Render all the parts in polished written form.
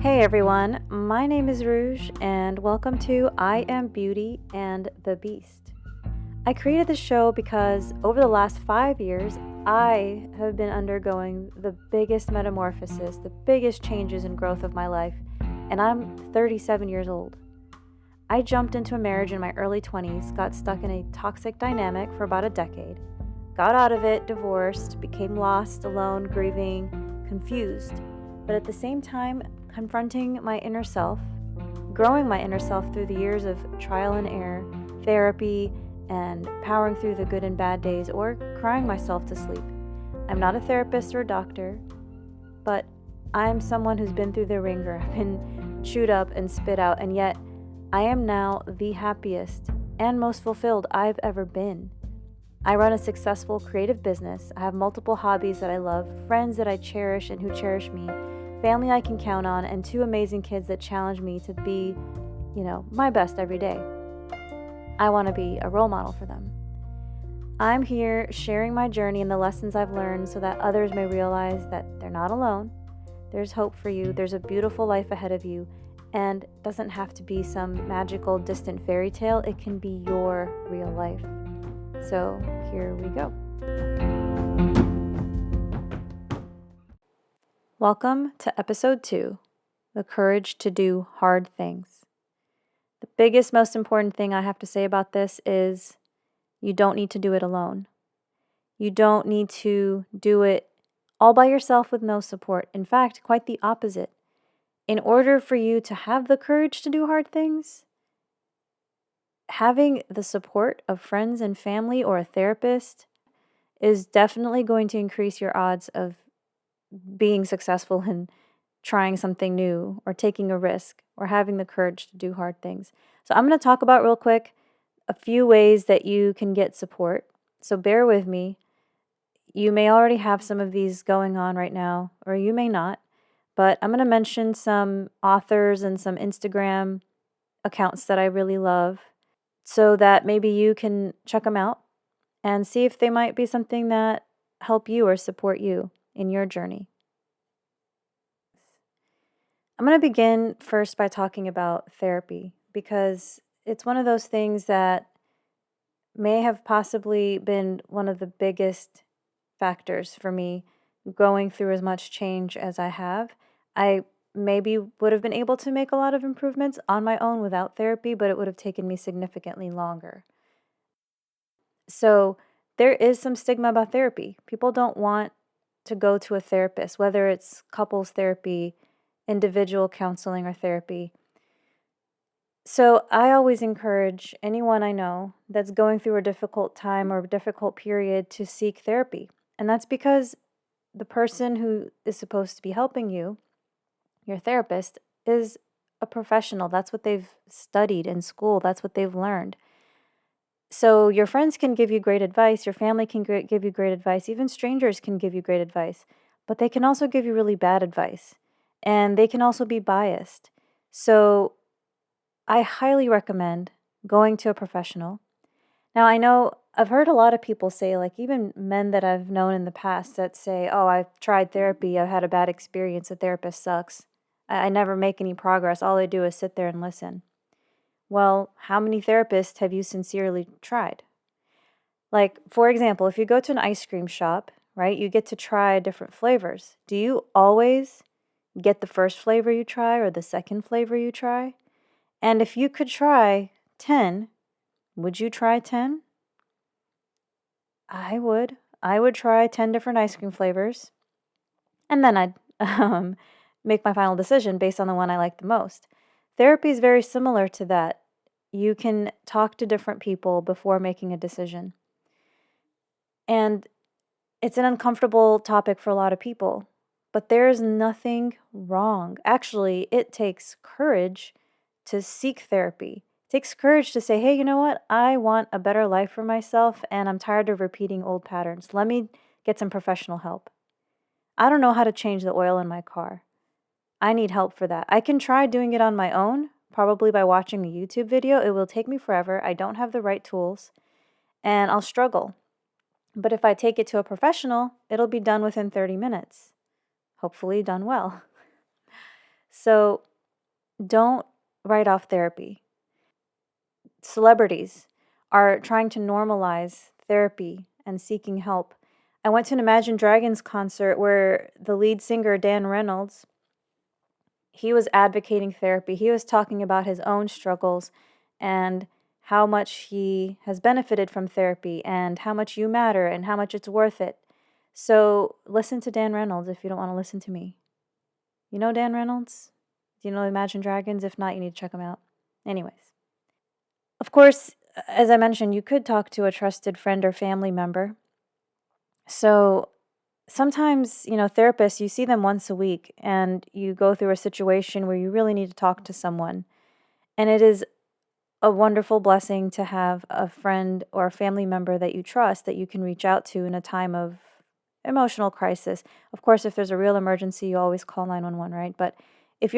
Hey everyone, my name is Rouge, and welcome to I Am Beauty and the Beast. I created this show because over the last 5 years, I have been undergoing the biggest metamorphosis, the biggest changes and growth of my life, and I'm 37 years old. I jumped into a marriage in my early 20s, got stuck in a toxic dynamic for about a decade, got out of it, divorced, became lost, alone, grieving, confused, but at the same time, confronting my inner self, growing my inner self through the years of trial and error, therapy, and powering through the good and bad days, or crying myself to sleep. I'm not a therapist or a doctor, but I'm someone who's been through the ringer. I've been chewed up and spit out, and yet I am now the happiest and most fulfilled I've ever been. I run a successful creative business. I have multiple hobbies that I love, friends that I cherish and who cherish me, family I can count on, and two amazing kids that challenge me to be, my best every day. I want to be a role model for them. I'm here sharing my journey and the lessons I've learned so that others may realize that they're not alone. There's hope for you. There's a beautiful life ahead of you, and it doesn't have to be some magical, distant fairy tale. It can be your real life. So here we go. Welcome to episode 2, The Courage to Do Hard Things. The biggest, most important thing I have to say about this is you don't need to do it alone. You don't need to do it all by yourself with no support. In fact, quite the opposite. In order for you to have the courage to do hard things, having the support of friends and family or a therapist is definitely going to increase your odds of being successful in trying something new or taking a risk or having the courage to do hard things. So I'm going to talk about real quick a few ways that you can get support. So bear with me. You may already have some of these going on right now, or you may not, but I'm going to mention some authors and some Instagram accounts that I really love so that maybe you can check them out and see if they might be something that help you or support you in your journey. I'm going to begin first by talking about therapy because it's one of those things that may have possibly been one of the biggest factors for me going through as much change as I have. I maybe would have been able to make a lot of improvements on my own without therapy, but it would have taken me significantly longer. So there is some stigma about therapy. People don't want to go to a therapist, whether it's couples therapy, individual counseling, or therapy. So I always encourage anyone I know that's going through a difficult time or a difficult period to seek therapy. And that's because the person who is supposed to be helping you, your therapist, is a professional. That's what they've studied in school. That's what they've learned. So your friends can give you great advice, your family can give you great advice, even strangers can give you great advice, but they can also give you really bad advice, and they can also be biased. So I highly recommend going to a professional. Now, I know I've heard a lot of people say, like even men that I've known in the past that say, oh, I've tried therapy, I've had a bad experience, the therapist sucks. I never make any progress, all I do is sit there and listen. Well, how many therapists have you sincerely tried? Like, for example, if you go to an ice cream shop, right, you get to try different flavors. Do you always get the first flavor you try or the second flavor you try? And if you could try 10, would you try 10? I would. I would try 10 different ice cream flavors, and then I'd make my final decision based on the one I like the most. Therapy is very similar to that. You can talk to different people before making a decision. And it's an uncomfortable topic for a lot of people, but there's nothing wrong. Actually, it takes courage to seek therapy. It takes courage to say, hey, you know what? I want a better life for myself, and I'm tired of repeating old patterns. Let me get some professional help. I don't know how to change the oil in my car. I need help for that. I can try doing it on my own, probably by watching a YouTube video. It will take me forever. I don't have the right tools, and I'll struggle. But if I take it to a professional, it'll be done within 30 minutes. Hopefully done well. So don't write off therapy. Celebrities are trying to normalize therapy and seeking help. I went to an Imagine Dragons concert where the lead singer, Dan Reynolds, he was advocating therapy. He was talking about his own struggles and how much he has benefited from therapy and how much you matter and how much it's worth it. So listen to Dan Reynolds if you don't want to listen to me. You know Dan Reynolds? Do you know Imagine Dragons? If not, you need to check him out. Anyways. Of course, as I mentioned, you could talk to a trusted friend or family member. So sometimes, therapists, you see them once a week and you go through a situation where you really need to talk to someone. And it is a wonderful blessing to have a friend or a family member that you trust that you can reach out to in a time of emotional crisis. Of course, if there's a real emergency, you always call 911, right? But if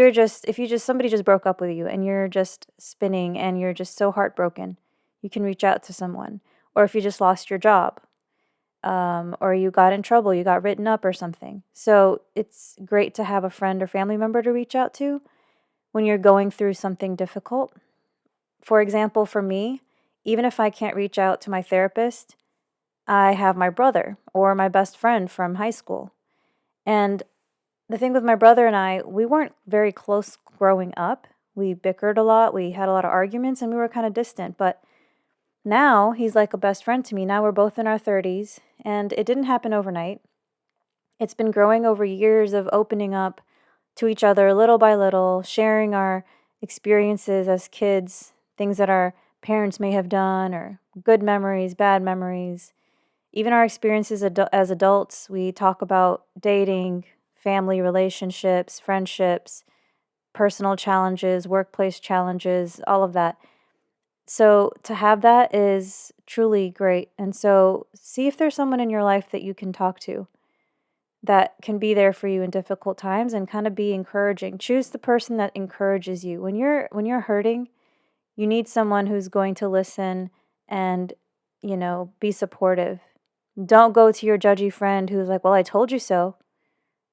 somebody just broke up with you and you're just spinning and you're just so heartbroken, you can reach out to someone. Or if you just lost your job, or you got in trouble, you got written up or something. So it's great to have a friend or family member to reach out to when you're going through something difficult. For example, for me, even if I can't reach out to my therapist, I have my brother or my best friend from high school. And the thing with my brother and I, we weren't very close growing up. We bickered a lot, we had a lot of arguments, and we were kind of distant. But now he's like a best friend to me. Now we're both in our 30s, and it didn't happen overnight. It's been growing over years of opening up to each other little by little, sharing our experiences as kids, things that our parents may have done, or good memories, bad memories. Even our experiences as adults, we talk about dating, family relationships, friendships, personal challenges, workplace challenges, all of that. So to have that is truly great. And so see if there's someone in your life that you can talk to that can be there for you in difficult times and kind of be encouraging. Choose the person that encourages you. When you're hurting, you need someone who's going to listen and, be supportive. Don't go to your judgy friend who's like, "Well, I told you so."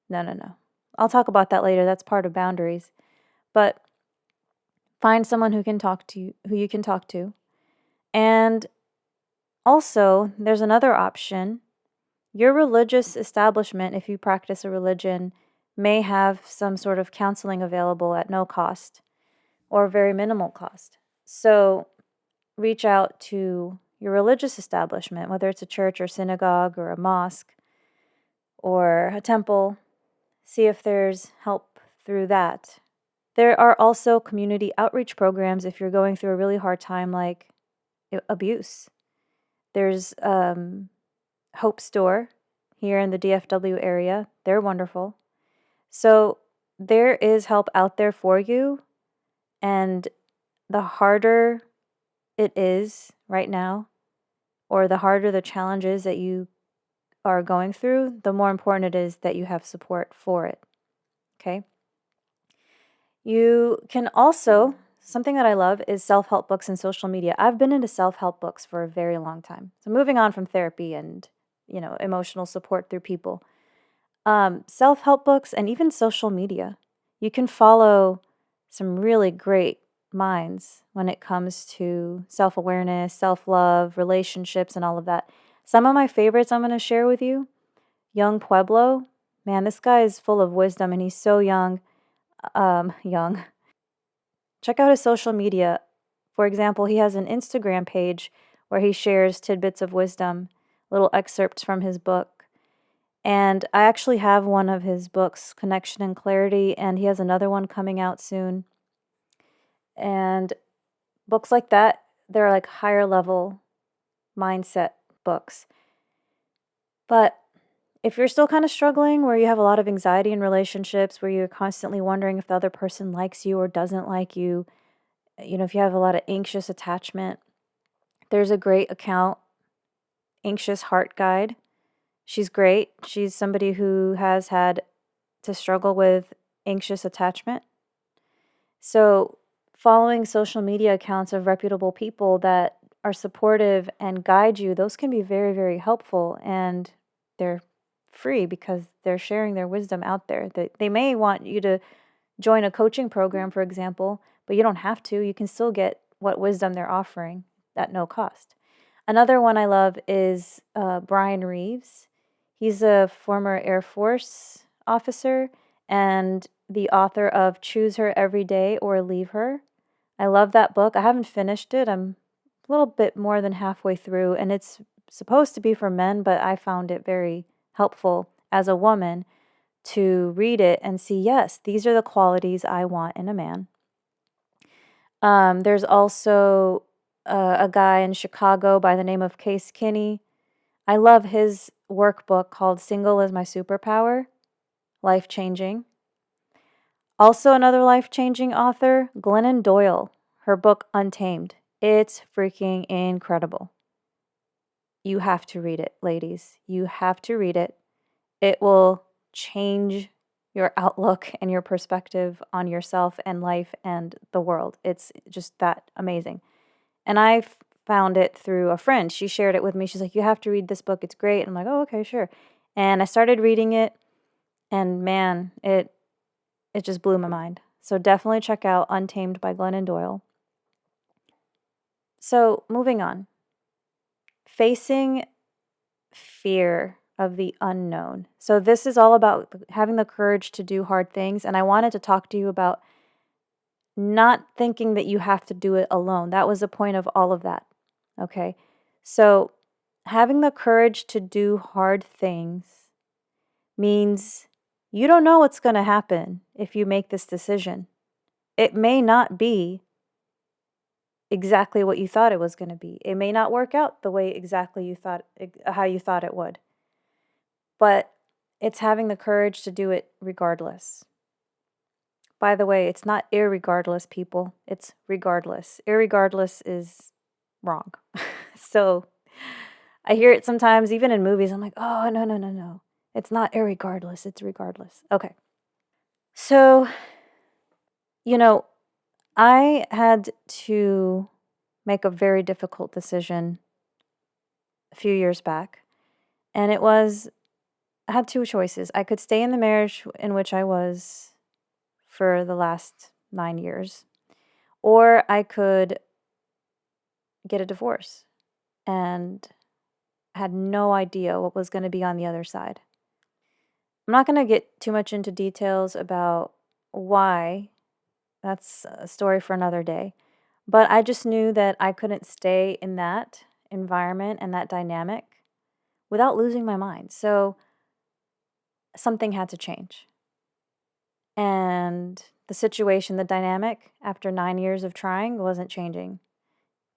No, no, no. I'll talk about that later. That's part of boundaries. But find someone who you can talk to. And also, there's another option. Your religious establishment, if you practice a religion, may have some sort of counseling available at no cost or very minimal cost. So reach out to your religious establishment, whether it's a church or synagogue or a mosque or a temple. See if there's help through that. There are also community outreach programs if you're going through a really hard time like abuse. There's Hope Store here in the DFW area. They're wonderful. So there is help out there for you. And the harder it is right now, or the harder the challenges that you are going through, the more important it is that you have support for it. Okay? You can also, something that I love is self-help books and social media. I've been into self-help books for a very long time. So moving on from therapy and, emotional support through people. Self-help books and even social media. You can follow some really great minds when it comes to self-awareness, self-love, relationships, and all of that. Some of my favorites I'm going to share with you. Young Pueblo. Man, this guy is full of wisdom and he's so young. Young. Check out his social media. For example, he has an Instagram page where he shares tidbits of wisdom, little excerpts from his book. And I actually have one of his books, Connection and Clarity, and he has another one coming out soon. And books like that, they're like higher level mindset books. But if you're still kind of struggling, where you have a lot of anxiety in relationships, where you're constantly wondering if the other person likes you or doesn't like you, if you have a lot of anxious attachment, there's a great account, Anxious Heart Guide. She's great. She's somebody who has had to struggle with anxious attachment. So following social media accounts of reputable people that are supportive and guide you, those can be very, very helpful, and they're free because they're sharing their wisdom out there. They may want you to join a coaching program, for example, but you don't have to. You can still get what wisdom they're offering at no cost. Another one I love is Brian Reeves. He's a former Air Force officer and the author of Choose Her Every Day or Leave Her. I love that book. I haven't finished it. I'm a little bit more than halfway through, and it's supposed to be for men, but I found it very helpful as a woman to read it and see, yes, these are the qualities I want in a man. There's also a guy in Chicago by the name of Case Kinney. I love his workbook called Single is My Superpower, life-changing. Also another life-changing author, Glennon Doyle, her book Untamed. It's freaking incredible. You have to read it, ladies. You have to read it. It will change your outlook and your perspective on yourself and life and the world. It's just that amazing. And I found it through a friend. She shared it with me. She's like, you have to read this book. It's great. And I'm like, oh, okay, sure. And I started reading it, and man, it just blew my mind. So definitely check out Untamed by Glennon Doyle. So moving on. Facing fear of the unknown. So this is all about having the courage to do hard things. And I wanted to talk to you about not thinking that you have to do it alone. That was the point of all of that. Okay. So having the courage to do hard things means you don't know what's going to happen if you make this decision. It may not be exactly what you thought it was going to be. It may not work out the way exactly you thought, how you thought it would. But it's having the courage to do it regardless. By the way, it's not irregardless, people. It's regardless. Irregardless is wrong. So I hear it sometimes, even in movies. I'm like, oh, no, no, no, no. It's not irregardless. It's regardless. Okay. So, I had to make a very difficult decision a few years back. And it was, I had two choices. I could stay in the marriage in which I was for the last 9 years, or I could get a divorce, and had no idea what was going to be on the other side. I'm not going to get too much into details about why. That's a story for another day. But I just knew that I couldn't stay in that environment and that dynamic without losing my mind. So something had to change. And the situation, the dynamic, after 9 years of trying, wasn't changing.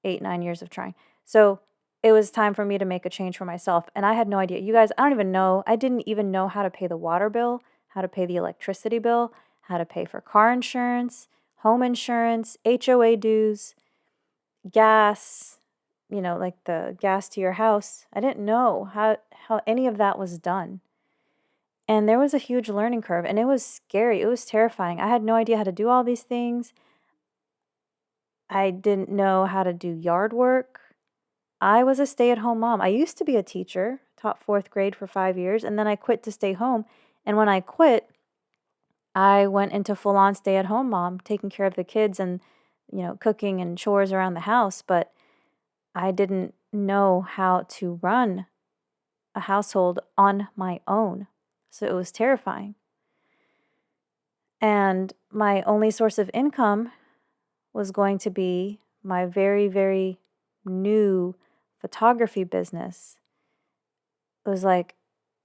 8, 9 years of trying. So it was time for me to make a change for myself. And I had no idea. You guys, I didn't even know how to pay the water bill, how to pay the electricity bill, how to pay for car insurance, home insurance, HOA dues, gas, like the gas to your house. I didn't know how any of that was done. And there was a huge learning curve, and it was scary. It was terrifying. I had no idea how to do all these things. I didn't know how to do yard work. I was a stay-at-home mom. I used to be a teacher, taught 4th grade for 5 years, and then I quit to stay home. And when I quit, I went into full-on stay-at-home mom, taking care of the kids and, cooking and chores around the house. But I didn't know how to run a household on my own. So it was terrifying. And my only source of income was going to be my very, very new photography business. It was like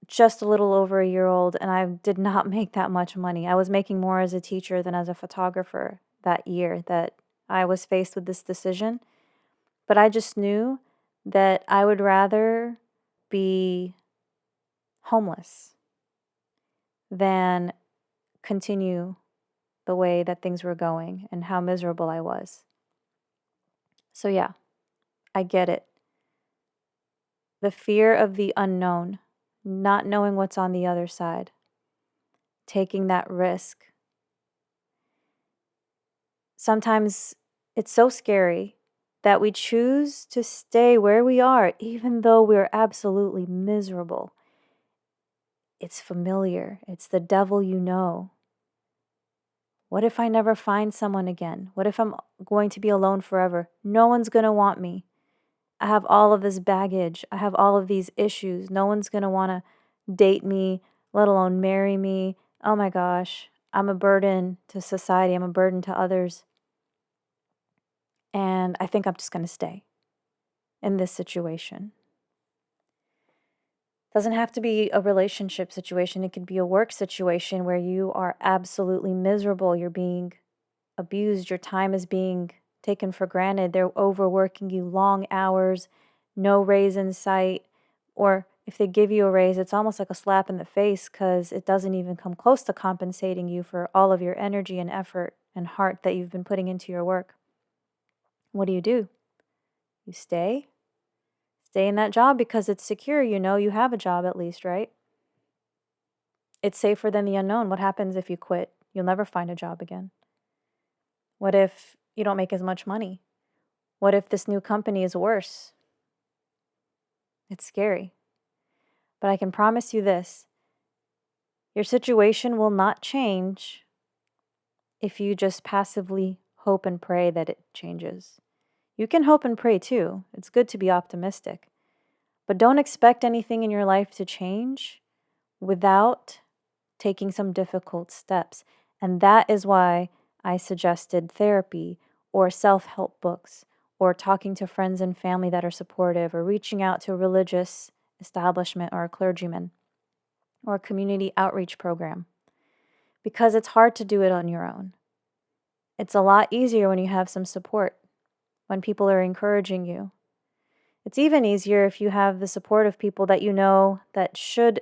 just a little over a year old, and I did not make that much money. I was making more as a teacher than as a photographer that year that I was faced with this decision. But I just knew that I would rather be homeless than continue the way that things were going and how miserable I was. So yeah, I get it. The fear of the unknown, not knowing what's on the other side, taking that risk. Sometimes it's so scary that we choose to stay where we are, even though we're absolutely miserable. It's familiar. It's the devil you know. What if I never find someone again? What if I'm going to be alone forever? No one's going to want me. I have all of this baggage. I have all of these issues. No one's going to want to date me, let alone marry me. Oh my gosh, I'm a burden to society. I'm a burden to others. And I think I'm just going to stay in this situation. Doesn't have to be a relationship situation. It could be a work situation where you are absolutely miserable. You're being abused. Your time is being taken for granted. They're overworking you long hours, no raise in sight. Or if they give you a raise, it's almost like a slap in the face because it doesn't even come close to compensating you for all of your energy and effort and heart that you've been putting into your work. What do? You stay? Stay in that job because it's secure. You know you have a job at least, right? It's safer than the unknown. What happens if you quit? You'll never find a job again. What if you don't make as much money? What if this new company is worse? It's scary. But I can promise you this. Your situation will not change if you just passively hope and pray that it changes. You can hope and pray too. It's good to be optimistic. But don't expect anything in your life to change without taking some difficult steps. And that is why I suggested therapy or self-help books or talking to friends and family that are supportive or reaching out to a religious establishment or a clergyman or a community outreach program. Because it's hard to do it on your own. It's a lot easier when you have some support, when people are encouraging you. It's even easier if you have the support of people that you know that should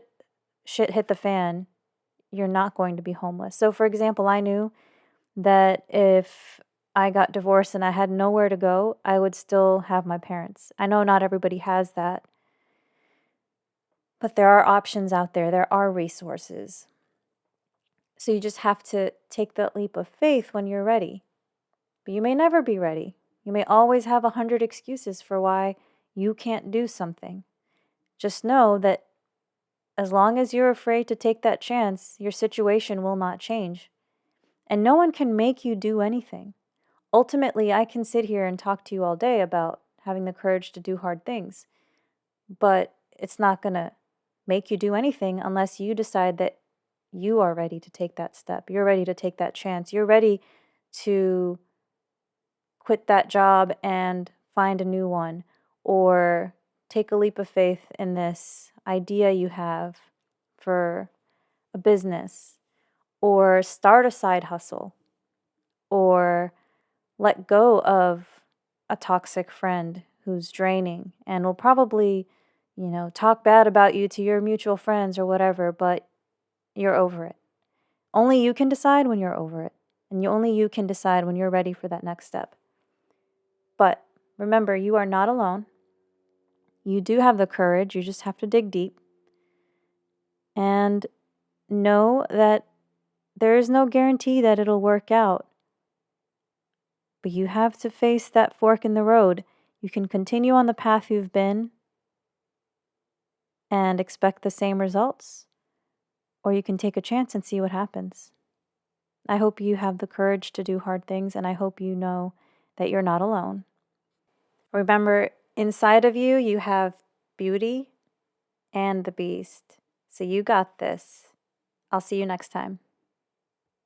shit hit the fan, you're not going to be homeless. So, for example, I knew that if I got divorced and I had nowhere to go, I would still have my parents. I know not everybody has that, but there are options out there. There are resources. So you just have to take that leap of faith when you're ready. But you may never be ready. You may always have 100 excuses for why you can't do something. Just know that as long as you're afraid to take that chance, your situation will not change. And no one can make you do anything. Ultimately, I can sit here and talk to you all day about having the courage to do hard things, but it's not going to make you do anything unless you decide that you are ready to take that step. You're ready to take that chance. You're ready to quit that job and find a new one, or take a leap of faith in this idea you have for a business, or start a side hustle, or let go of a toxic friend who's draining and will probably, talk bad about you to your mutual friends or whatever, but you're over it. Only you can decide when you're over it, and only you can decide when you're ready for that next step. But remember, you are not alone. You do have the courage. You just have to dig deep. And know that there is no guarantee that it'll work out. But you have to face that fork in the road. You can continue on the path you've been and expect the same results, or you can take a chance and see what happens. I hope you have the courage to do hard things, and I hope you know that you're not alone. Remember, inside of you, you have beauty and the beast. So you got this. I'll see you next time.